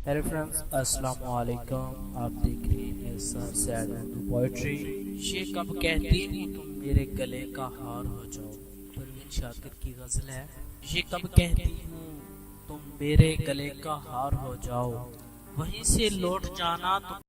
Hello friends, अस्सलाम वालेकुम। आप देख रहे हैं सर सैड उर्दू पोइट्री। ये कब कहती हूँ तुम मेरे गले का हार हो जाओ, परवीन शाकिर की गजल है। ये कब कहती हूँ तुम मेरे गले का हार हो जाओ, वहीं से लौट जाना तुम।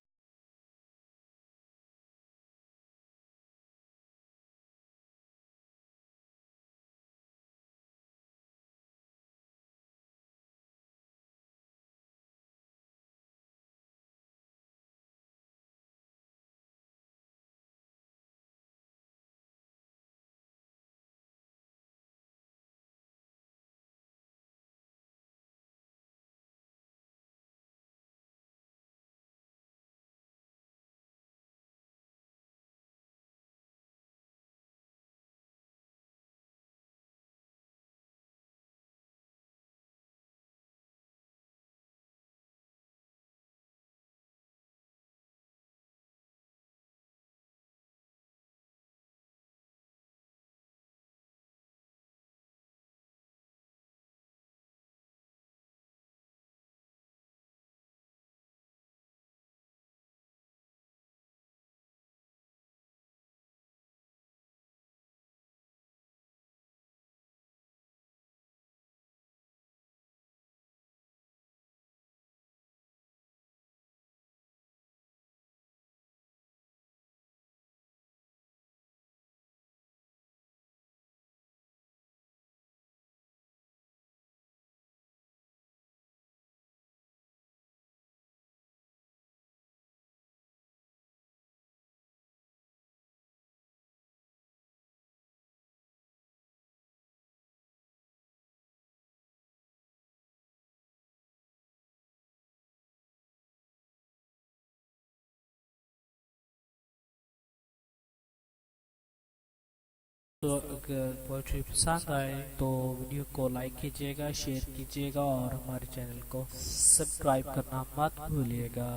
तो अगर पोइट्री पसंद आए तो वीडियो को लाइक कीजिएगा, शेयर कीजिएगा और हमारे चैनल को सब्सक्राइब करना मत भूलिएगा।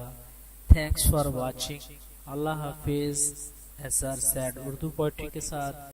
Thanks for watching. Allah Hafiz. SR sad Urdu poetry के साथ।